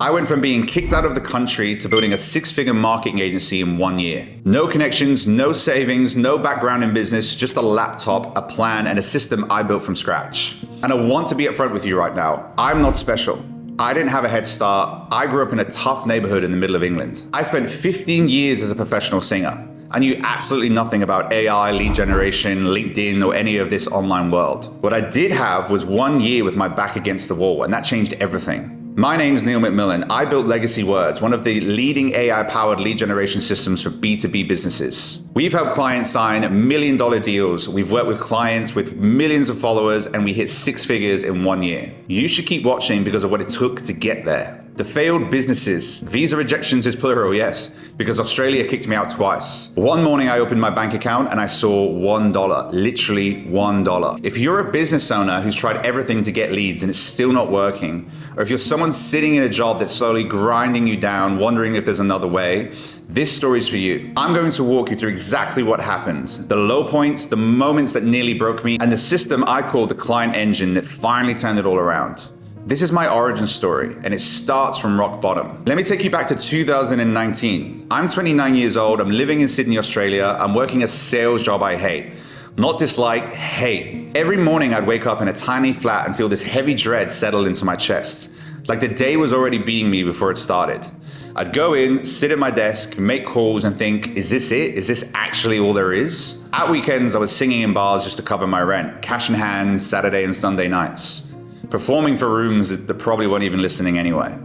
I went from being kicked out of the country to building a six-figure marketing agency in 1 year. No connections, no savings, no background in business, just a laptop, a plan, and a system I built from scratch. And I want to be upfront with you right now. I'm not special. I didn't have a head start. I grew up in a tough neighborhood in the middle of England. I spent 15 years as a professional singer. I knew absolutely nothing about AI, lead generation, LinkedIn, or any of this online world. What I did have was 1 year with my back against the wall, and that changed everything. My name's Neil McMillan. I built Legacy Words, one of the leading AI-powered lead generation systems for B2B businesses. We've helped clients sign $1 million deals. We've worked with clients with millions of followers, and we hit six figures in 1 year. You should keep watching because of what it took to get there. The failed businesses. Visa rejections is plural, yes, because Australia kicked me out twice. One morning I opened my bank account and I saw $1, literally $1. If you're a business owner who's tried everything to get leads and it's still not working, or if you're someone sitting in a job that's slowly grinding you down, wondering if there's another way, this story's for you. I'm going to walk you through exactly what happened, the low points, the moments that nearly broke me, and the system I call the client engine that finally turned it all around. This is my origin story, and it starts from rock bottom. Let me take you back to 2019. I'm 29 years old, I'm living in Sydney, Australia, I'm working a sales job I hate. Not dislike, hate. Every morning I'd wake up in a tiny flat and feel this heavy dread settle into my chest. Like the day was already beating me before it started. I'd go in, sit at my desk, make calls and think, is this it? Is this actually all there is? At weekends, I was singing in bars just to cover my rent, cash in hand, Saturday and Sunday nights. Performing for rooms that probably weren't even listening anyway.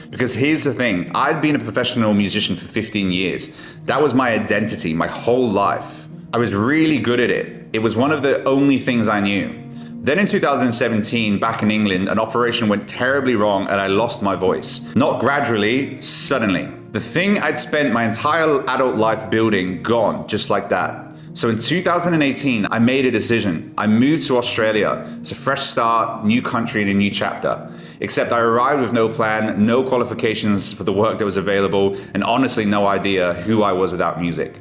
Because here's the thing, I'd been a professional musician for 15 years. That was my identity, my whole life. I was really good at it. It was one of the only things I knew. Then in 2017, back in England, an operation went terribly wrong and I lost my voice. Not gradually, suddenly. The thing I'd spent my entire adult life building, gone, just like that. So in 2018, I made a decision. I moved to Australia. It's a fresh start, new country, and a new chapter. Except I arrived with no plan, no qualifications for the work that was available, and honestly no idea who I was without music.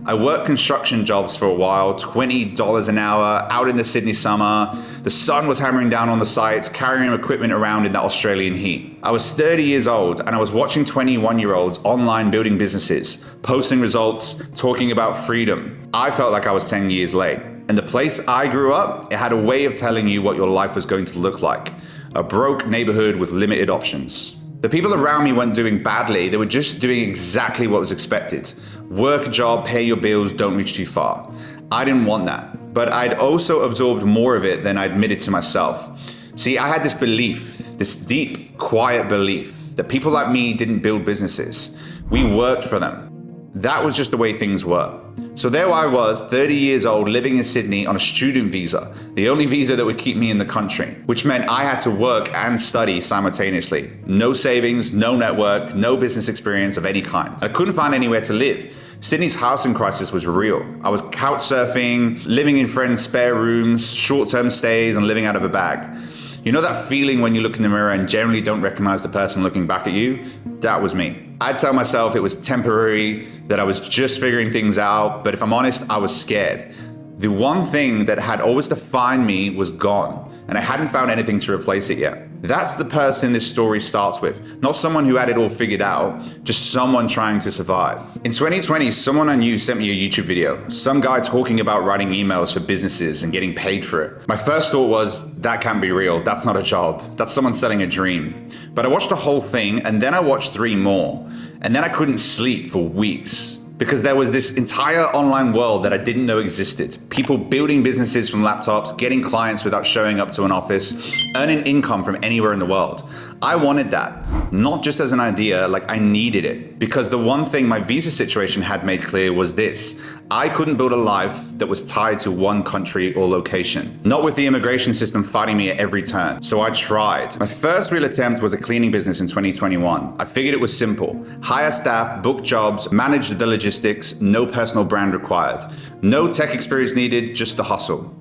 I worked construction jobs for a while, $20 an hour, out in the Sydney summer. The sun was hammering down on the sites, carrying equipment around in that Australian heat. I was 30 years old and I was watching 21-year-olds online building businesses, posting results, talking about freedom. I felt like I was 10 years late. And the place I grew up, it had a way of telling you what your life was going to look like. A broke neighborhood with limited options. The people around me weren't doing badly, they were just doing exactly what was expected. Work a job, pay your bills, don't reach too far. I didn't want that, but I'd also absorbed more of it than I admitted to myself. See, I had this belief, this deep, quiet belief that people like me didn't build businesses. We worked for them. That was just the way things were. So there I was, 30 years old, living in Sydney on a student visa, the only visa that would keep me in the country, which meant I had to work and study simultaneously. No savings, no network, no business experience of any kind. I couldn't find anywhere to live. Sydney's housing crisis was real. I was couch surfing, living in friends' spare rooms, short-term stays, and living out of a bag. You know that feeling when you look in the mirror and generally don't recognize the person looking back at you? That was me. I'd tell myself it was temporary, that I was just figuring things out, but if I'm honest, I was scared. The one thing that had always defined me was gone, and I hadn't found anything to replace it yet. That's the person this story starts with. Not someone who had it all figured out, just someone trying to survive. In 2020, someone I knew sent me a YouTube video. Some guy talking about writing emails for businesses and getting paid for it. My first thought was, that can't be real. That's not a job. That's someone selling a dream. But I watched the whole thing and then I watched 3 more. And then I couldn't sleep for weeks. Because there was this entire online world that I didn't know existed. People building businesses from laptops, getting clients without showing up to an office, earning income from anywhere in the world. I wanted that, not just as an idea, like I needed it. Because the one thing my visa situation had made clear was this: I couldn't build a life that was tied to one country or location. Not with the immigration system fighting me at every turn. So I tried. My first real attempt was a cleaning business in 2021. I figured it was simple. Hire staff, book jobs, manage the logistics, no personal brand required. No tech experience needed, just the hustle.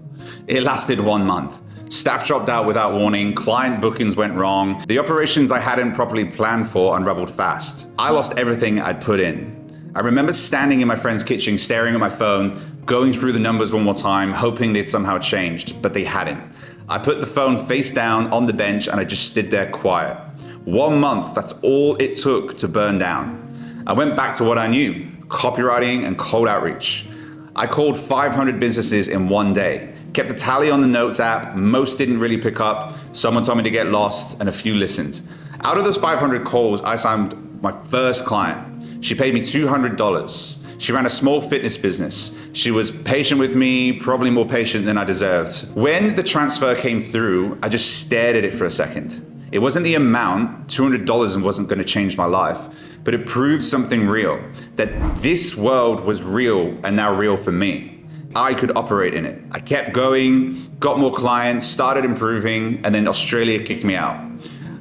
It lasted 1 month. Staff dropped out without warning, client bookings went wrong, the operations I hadn't properly planned for unraveled fast. I lost everything I'd put in. I remember standing in my friend's kitchen, staring at my phone, going through the numbers one more time, hoping they'd somehow changed, but they hadn't. I put the phone face down on the bench and I just stood there quiet. 1 month, that's all it took to burn down. I went back to what I knew, copywriting and cold outreach. I called 500 businesses in 1 day, kept a tally on the Notes app, most didn't really pick up, someone told me to get lost, and a few listened. Out of those 500 calls, I signed my first client. She paid me $200. She ran a small fitness business. She was patient with me, probably more patient than I deserved. When the transfer came through, I just stared at it for a second. It wasn't the amount, $200 wasn't going to change my life, but it proved something real, that this world was real and now real for me. I could operate in it. I kept going, got more clients, started improving, and then Australia kicked me out.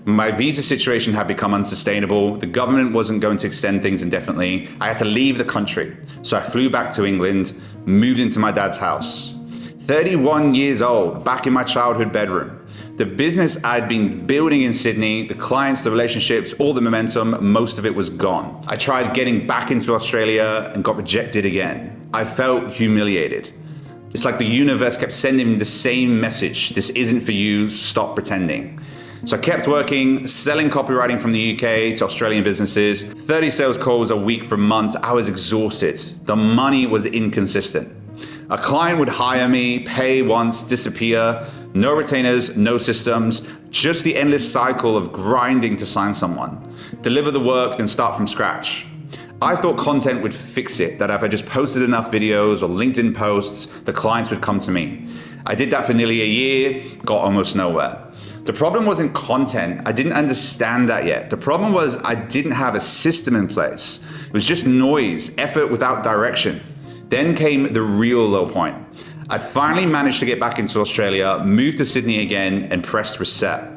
My visa situation had become unsustainable. The government wasn't going to extend things indefinitely. I had to leave the country. So I flew back to England, moved into my dad's house. 31 years old, back in my childhood bedroom. The business I'd been building in Sydney, the clients, the relationships, all the momentum, most of it was gone. I tried getting back into Australia and got rejected again. I felt humiliated. It's like the universe kept sending me the same message. This isn't for you, stop pretending. So I kept working, selling copywriting from the UK to Australian businesses, 30 sales calls a week for months. I was exhausted. The money was inconsistent. A client would hire me, pay once, disappear, no retainers, no systems, just the endless cycle of grinding to sign someone. Deliver the work, then start from scratch. I thought content would fix it, that if I just posted enough videos or LinkedIn posts, the clients would come to me. I did that for nearly a year, got almost nowhere. The problem wasn't content. I didn't understand that yet. The problem was I didn't have a system in place. It was just noise, effort without direction. Then came the real low point. I'd finally managed to get back into Australia, moved to Sydney again, and pressed reset.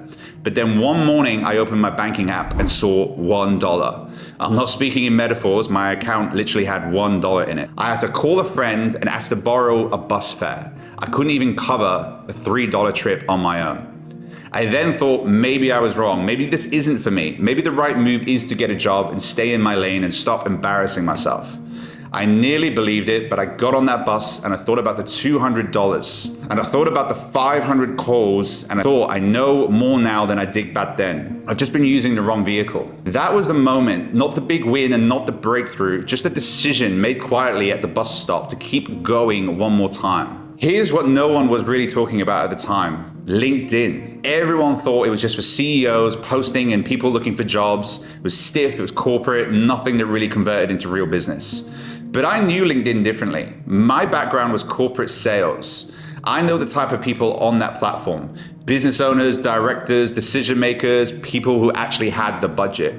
But then one morning I opened my banking app and saw $1. I'm not speaking in metaphors, my account literally had $1 in it. I had to call a friend and ask to borrow a bus fare. I couldn't even cover a $3 trip on my own. I then thought maybe I was wrong. Maybe this isn't for me. Maybe the right move is to get a job and stay in my lane and stop embarrassing myself. I nearly believed it, but I got on that bus and I thought about the $200 and I thought about the 500 calls and I thought I know more now than I did back then. I've just been using the wrong vehicle. That was the moment, not the big win and not the breakthrough, just a decision made quietly at the bus stop to keep going one more time. Here's what no one was really talking about at the time. LinkedIn. Everyone thought it was just for CEOs posting and people looking for jobs. It was stiff, it was corporate, nothing that really converted into real business. But I knew LinkedIn differently. My background was corporate sales. I know the type of people on that platform. Business owners, directors, decision makers, people who actually had the budget.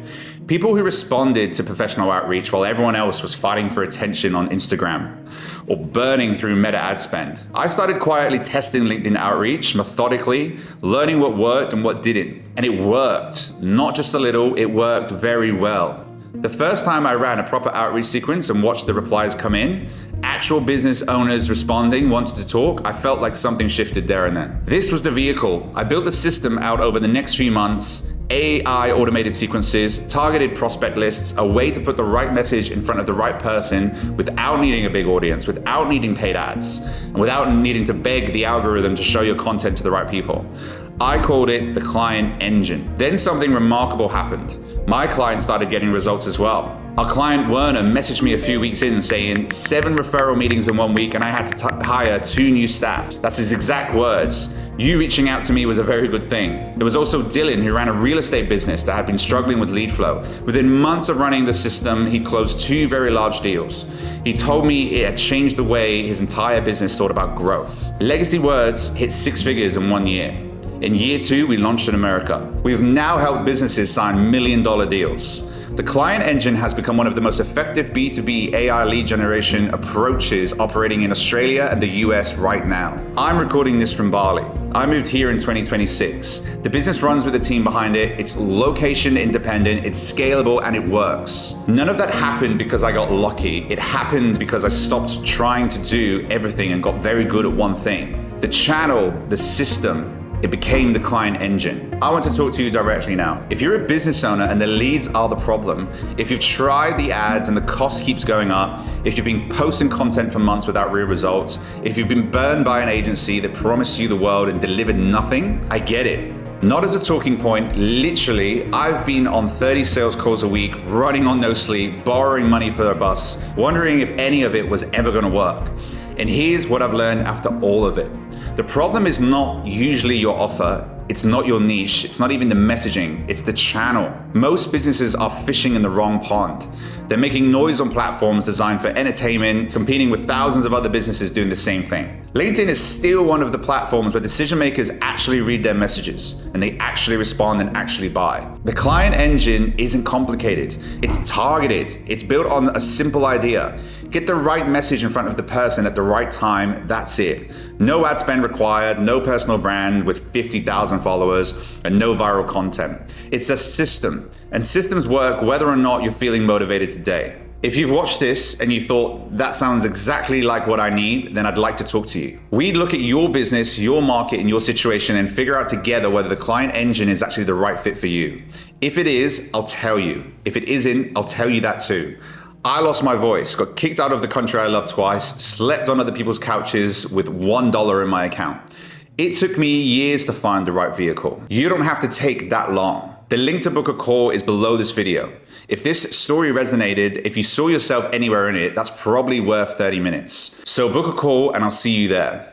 People who responded to professional outreach while everyone else was fighting for attention on Instagram or burning through meta ad spend. I started quietly testing LinkedIn outreach methodically, learning what worked and what didn't. And it worked. Not just a little, it worked very well. The first time I ran a proper outreach sequence and watched the replies come in, actual business owners responding, wanted to talk, I felt like something shifted there and then. This was the vehicle. I built the system out over the next few months, AI automated sequences, targeted prospect lists, a way to put the right message in front of the right person without needing a big audience, without needing paid ads, and without needing to beg the algorithm to show your content to the right people. I called it the client engine. Then something remarkable happened. My client started getting results as well. Our client Werner messaged me a few weeks in saying 7 referral meetings in 1 week and I had to hire 2 new staff. That's his exact words. You reaching out to me was a very good thing. There was also Dylan, who ran a real estate business that had been struggling with lead flow. Within months of running the system, he closed 2 very large deals. He told me it had changed the way his entire business thought about growth. Legacy Words hit 6 figures in 1 year. In year 2, we launched in America. We've now helped businesses sign $1 million deals. The client engine has become one of the most effective B2B AI lead generation approaches operating in Australia and the US right now. I'm recording this from Bali. I moved here in 2026. The business runs with a team behind it. It's location independent, it's scalable, and it works. None of that happened because I got lucky. It happened because I stopped trying to do everything and got very good at one thing. The channel, the system, it became the client engine. I want to talk to you directly now. If you're a business owner and the leads are the problem, if you've tried the ads and the cost keeps going up, if you've been posting content for months without real results, if you've been burned by an agency that promised you the world and delivered nothing, I get it. Not as a talking point. Literally, I've been on 30 sales calls a week, running on no sleep, borrowing money for a bus, wondering if any of it was ever going to work. And here's what I've learned after all of it. The problem is not usually your offer. It's not your niche. It's not even the messaging. It's the channel. Most businesses are fishing in the wrong pond. They're making noise on platforms designed for entertainment, competing with thousands of other businesses doing the same thing. LinkedIn is still one of the platforms where decision makers actually read their messages and they actually respond and actually buy. The client engine isn't complicated. It's targeted. It's built on a simple idea. Get the right message in front of the person at the right time. That's it. No ad spend required, no personal brand with 50,000 followers, and no viral content. It's a system, and systems work whether or not you're feeling motivated today. If you've watched this and you thought, that sounds exactly like what I need, then I'd like to talk to you. We'd look at your business, your market, and your situation and figure out together whether the client engine is actually the right fit for you. If it is, I'll tell you. If it isn't, I'll tell you that too. I lost my voice, got kicked out of the country I love twice, slept on other people's couches with $1 in my account. It took me years to find the right vehicle. You don't have to take that long. The link to book a call is below this video. If this story resonated, if you saw yourself anywhere in it, that's probably worth 30 minutes. So book a call and I'll see you there.